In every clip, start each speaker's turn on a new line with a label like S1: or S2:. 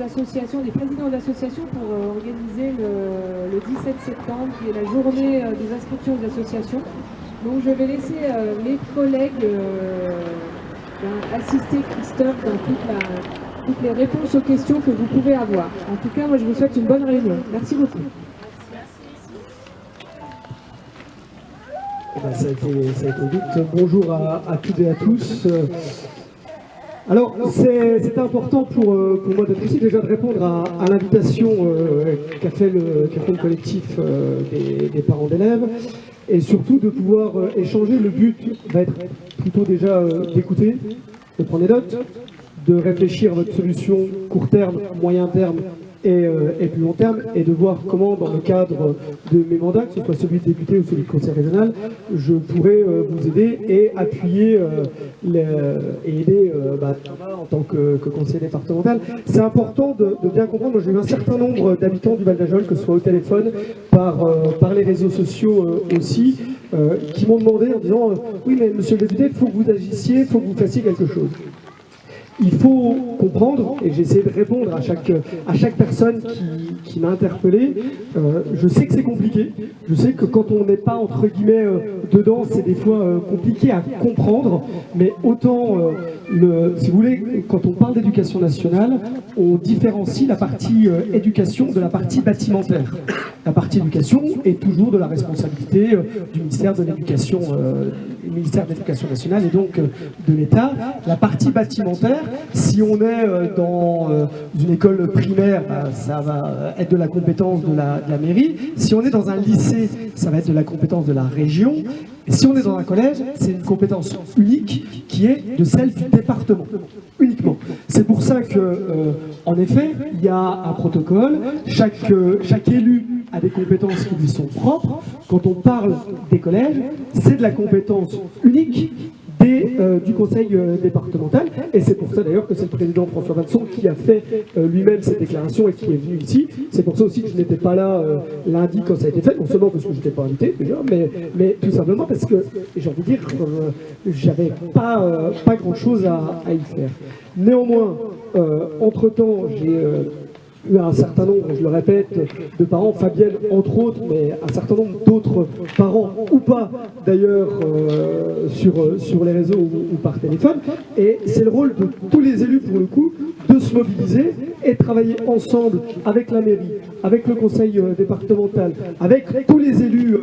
S1: associations, des présidents d'associations pour organiser le 17 septembre, qui est la journée des inscriptions aux associations. Donc je vais laisser mes collègues assister Christophe dans toutes les réponses aux questions que vous pouvez avoir. En tout cas, moi je vous souhaite une bonne réunion. Merci beaucoup.
S2: Ça a été vite. Bonjour à toutes et à tous. Alors, c'est important pour moi d'être ici, déjà de répondre à l'invitation qu'a fait le collectif des parents d'élèves, et surtout de pouvoir échanger. Le but va être plutôt déjà d'écouter, de prendre des notes, de réfléchir à votre solution court terme, moyen terme et plus long terme, et de voir comment, dans le cadre de mes mandats, que ce soit celui de député ou celui de conseil régional, je pourrais vous aider et appuyer et aider Thomas en tant que conseiller départemental. C'est important de bien comprendre. Moi, j'ai eu un certain nombre d'habitants du Val d'Ajol, que ce soit au téléphone, par les réseaux sociaux aussi, qui m'ont demandé en disant oui, mais monsieur le député, il faut que vous agissiez, il faut que vous fassiez quelque chose. Il faut comprendre, et j'ai essayé de répondre à chaque personne qui m'a interpellé. Je sais que c'est compliqué, je sais que quand on n'est pas entre guillemets dedans, c'est des fois compliqué à comprendre, mais autant, si vous voulez, quand on parle d'éducation nationale, on différencie la partie éducation de la partie bâtimentaire. La partie éducation est toujours de la responsabilité du ministère de l'Éducation, ministère de l'Éducation nationale et donc de l'État. La partie bâtimentaire, si on est dans une école primaire, ça va être de la compétence de la mairie. Si on est dans un lycée, ça va être de la compétence de la région. Et si on est dans un collège, c'est une compétence unique qui est de celle du département, uniquement. C'est pour ça que, en effet, il y a un protocole. Chaque élu a des compétences qui lui sont propres. Quand on parle des collèges, c'est de la compétence unique du conseil départemental, et c'est pour ça d'ailleurs que c'est le président François Vanson qui a fait lui-même cette déclaration et qui est venu ici. C'est pour ça aussi que je n'étais pas là lundi quand ça a été fait, non seulement parce que je n'étais pas invité déjà, mais tout simplement parce que, j'ai envie de dire, j'avais pas grand chose à y faire. Néanmoins, entre-temps, j'ai eu un certain nombre, je le répète, de parents, Fabienne entre autres, mais un certain nombre d'autres parents, ou pas d'ailleurs, sur les réseaux ou par téléphone. Et c'est le rôle de tous les élus, pour le coup, de se mobiliser et de travailler ensemble avec la mairie, avec le conseil départemental, avec tous les élus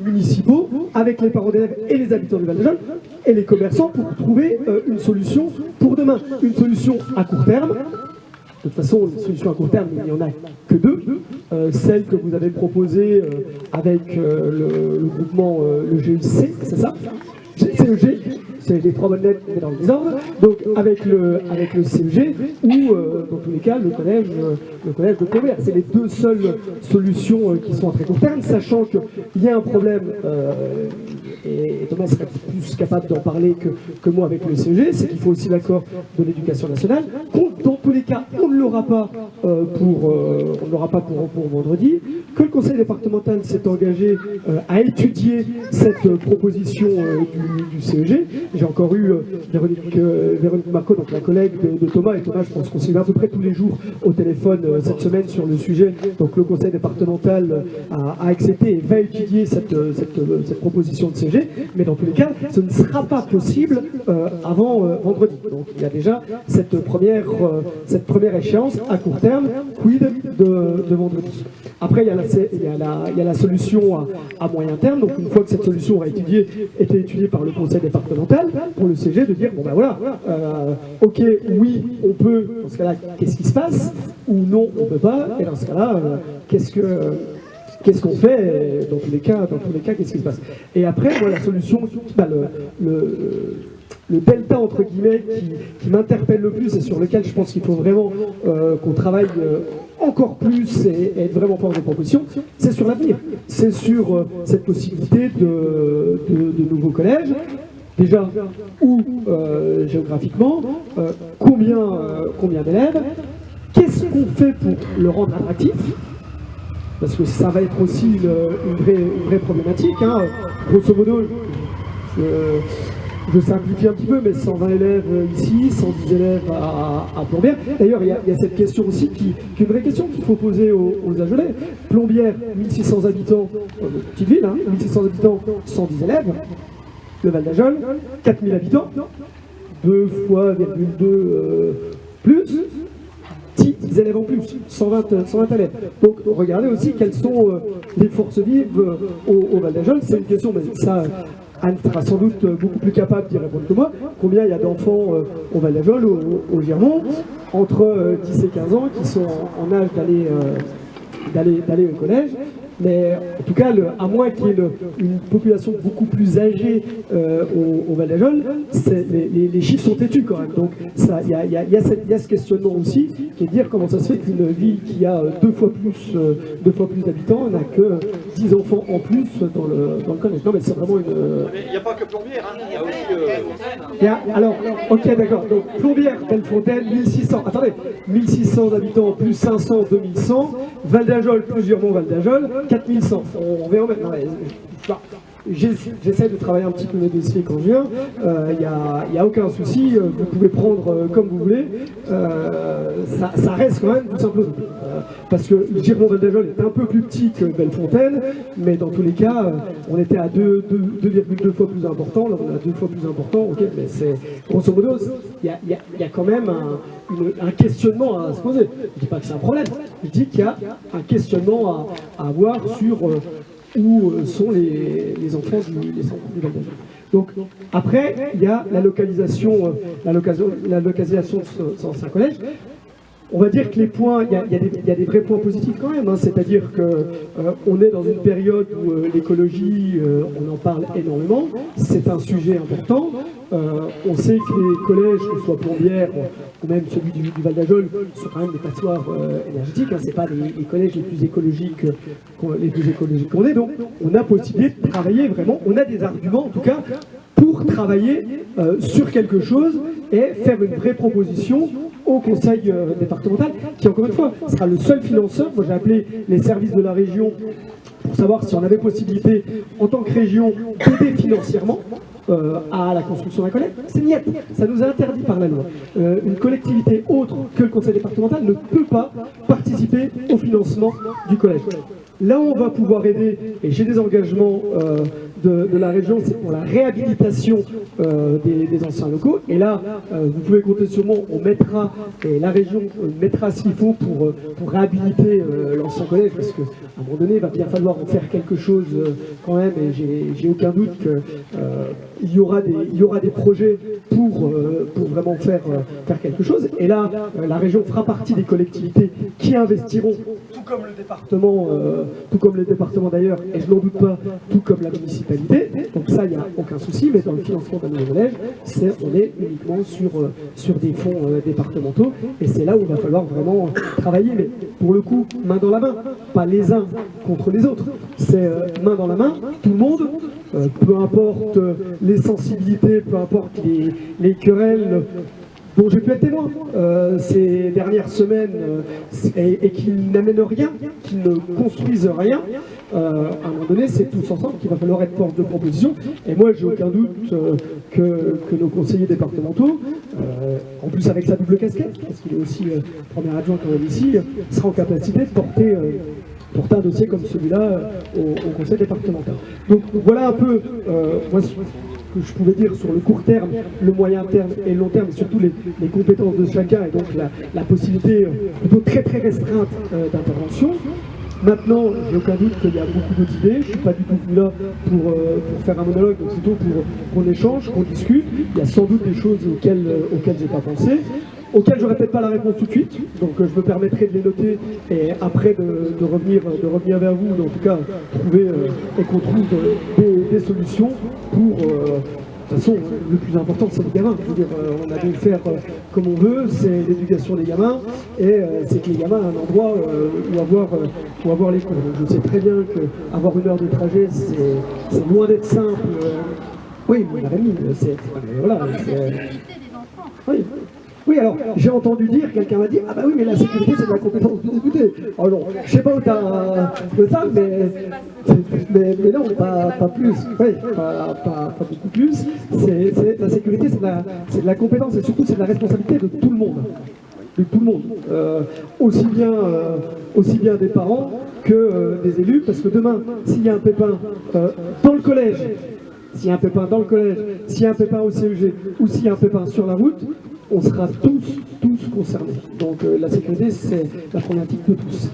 S2: municipaux, avec les parents d'élèves et les habitants du Val d'Ajol, et les commerçants, pour trouver une solution pour demain. Une solution à court terme. De toute façon, les solutions à court terme, il n'y en a que deux. Celle que vous avez proposée avec le groupement, le GEC, c'est ça? CEG, c'est les trois bonnes lettres, mais dans le désordre. Donc avec le CEG ou, dans tous les cas, le collège de commerce. C'est les deux seules solutions qui sont à très court terme, sachant qu'il y a un problème, et Thomas serait plus capable d'en parler que moi avec le CEG, c'est qu'il faut aussi l'accord de l'Éducation nationale. Dans tous les cas, on ne l'aura pas pour vendredi, que le conseil départemental s'est engagé à étudier cette proposition du CEG. J'ai encore eu Véronique Marco, donc la collègue de Thomas, et Thomas, je pense qu'on s'est vu à peu près tous les jours au téléphone cette semaine sur le sujet. Donc le conseil départemental a accepté et va étudier cette proposition de CEG, mais dans tous les cas, ce ne sera pas possible avant vendredi. Donc il y a déjà cette première échéance à court terme, quid de vendredi. Après, il y a la solution à moyen terme. Donc une fois que cette solution aura été étudiée par le conseil départemental, pour le CG, de dire, bon ben voilà, ok, oui, on peut, dans ce cas-là, qu'est-ce qui se passe? Ou non, on ne peut pas, et dans ce cas-là, qu'est-ce qu'on fait? Dans tous les cas, qu'est-ce qui se passe? Et après, moi, la solution, le delta entre guillemets qui m'interpelle le plus et sur lequel je pense qu'il faut vraiment qu'on travaille encore plus et être vraiment fort des propositions, c'est sur l'avenir. C'est sur cette possibilité de nouveaux collèges. Déjà, où géographiquement, combien d'élèves, qu'est-ce qu'on fait pour le rendre attractif? Parce que ça va être aussi une vraie problématique. Hein. Grosso modo, je simplifie un petit peu, mais 120 élèves ici, 110 élèves à Plombières. D'ailleurs, il y a cette question aussi qui est une vraie question qu'il faut poser aux Agenais. Plombières, 1600 habitants, petite ville, hein, 1600 habitants, 110 élèves. Le Val d'Ajol, 4000 habitants, 2 fois 2 plus, 10 élèves en plus, 120 élèves. Donc regardez aussi quelles sont les forces vives au Val d'Ajol. C'est une question, mais ça, Anne sera sans doute beaucoup plus capable d'y répondre que moi. Combien il y a d'enfants au Val d'Ajol, au Girmont, entre 10 et 15 ans, qui sont en âge d'aller au collège. Mais en tout cas, à moins qu'il y ait une population beaucoup plus âgée au Val d'Ajol, les chiffres sont têtus quand même. Donc il y a ce questionnement aussi, qui est de dire comment ça se fait qu'une ville qui a 2 fois plus d'habitants n'a que 10 enfants en plus dans le collège. Non mais c'est vraiment une...
S3: Il n'y a pas que Plombières, hein. Il y a aussi...
S2: Alors, ok d'accord, donc Plombières, Bellefontaine, 1600, attendez, 1600 habitants plus 500, 2100, Val d'Ajol, plusieurs monts Val d'Ajol, 4100. On verra maintenant. J'essaie de travailler un petit peu mes dossiers quand je viens. Il n'y a aucun souci. Vous pouvez prendre comme vous voulez. Ça reste quand même tout simplement. Parce que Girmont-Val d'Ajol est un peu plus petit que Bellefontaine, mais dans tous les cas, on était à 2,2 fois plus important. Là, on est à 2 fois plus important. Ok, mais c'est grosso modo, il y a quand même un questionnement à se poser. Je ne dis pas que c'est un problème. Je dis qu'il y a un questionnement à avoir sur où sont les enfants du Val d'Ajol. Donc après, il y a la localisation de ce collège. On va dire que les points, il y a des vrais points positifs quand même, hein, c'est-à-dire qu'on est dans une période où l'écologie, on en parle énormément, c'est un sujet important. On sait que les collèges, que ce soit Plombières ou même celui du Val d'Ajol, sont quand même des passoires énergétiques, hein, c'est pas les collèges les plus écologiques qu'on ait, donc on a possibilité de travailler vraiment, on a des arguments en tout cas pour travailler sur quelque chose et faire une vraie proposition au conseil départemental, qui encore une fois sera le seul financeur. Moi j'ai appelé les services de la région pour savoir si on avait possibilité en tant que région d'aider financièrement à la construction d'un collège. C'est niette, ça nous est interdit par la loi. Une collectivité autre que le conseil départemental ne peut pas participer au financement du collège. Là où on va pouvoir aider, et j'ai des engagements de la région, c'est pour la réhabilitation des anciens locaux. Et là, vous pouvez compter sur moi, on mettra, et la région mettra ce qu'il faut pour réhabiliter l'ancien collège, parce qu'à un moment donné, il va bien falloir en faire quelque chose quand même, et j'ai aucun doute qu'il y aura des projets pour vraiment faire quelque chose. Et là, la région fera partie des collectivités qui investiront, tout comme le département d'ailleurs, et je n'en doute pas, tout comme la municipalité. Donc ça, il n'y a aucun souci, mais dans le financement d'un nouveau collège, on est uniquement sur des fonds départementaux, et c'est là où il va falloir vraiment travailler, mais pour le coup, main dans la main, pas les uns contre les autres, c'est main dans la main, tout le monde, peu importe les sensibilités, peu importe les querelles dont j'ai pu être témoin ces dernières semaines et qui n'amènent rien, qui ne construisent rien. À un moment donné, c'est tous ensemble qu'il va falloir être force de proposition. Et moi, j'ai aucun doute que nos conseillers départementaux, en plus avec sa double casquette, parce qu'il est aussi premier adjoint quand même ici, sera en capacité de porter un dossier comme celui-là au conseil départemental. Donc voilà un peu moi, ce que je pouvais dire sur le court terme, le moyen terme et le long terme, et surtout les compétences de chacun, et donc la possibilité plutôt très très restreinte d'intervention. Maintenant, j'ai aucun doute qu'il y a beaucoup d'autres idées. Je ne suis pas du tout venu là pour faire un monologue, donc plutôt pour qu'on échange, qu'on discute. Il y a sans doute des choses auxquelles je n'ai pas pensé, auxquelles j'aurais peut-être pas la réponse tout de suite. Donc je me permettrai de les noter et après de revenir vers vous, en tout cas trouver et qu'on trouve des solutions pour... de toute façon, le plus important, c'est le gamin. Je veux dire, on a beau le faire comme on veut, c'est l'éducation des gamins, et c'est que les gamins ont un endroit où avoir les cours. Donc je sais très bien qu'avoir 1 heure de trajet, c'est loin d'être simple. Oui, 1 heure et demie, voilà. Oui. Oui, alors, j'ai entendu dire, quelqu'un m'a dit, ah bah oui, mais la sécurité, c'est de la compétence du député. Alors non, je sais pas où t'as ça, mais non, pas plus. Oui, pas beaucoup plus. La sécurité, c'est de la compétence et surtout, c'est de la responsabilité de tout le monde. De tout le monde. Aussi bien des parents que des élus, parce que demain, s'il y a un pépin dans le collège, s'il y a un pépin dans le collège, s'il y a un pépin au CEG ou s'il y a un pépin sur la route, on sera tous concernés. Donc la sécurité, c'est la problématique de tous.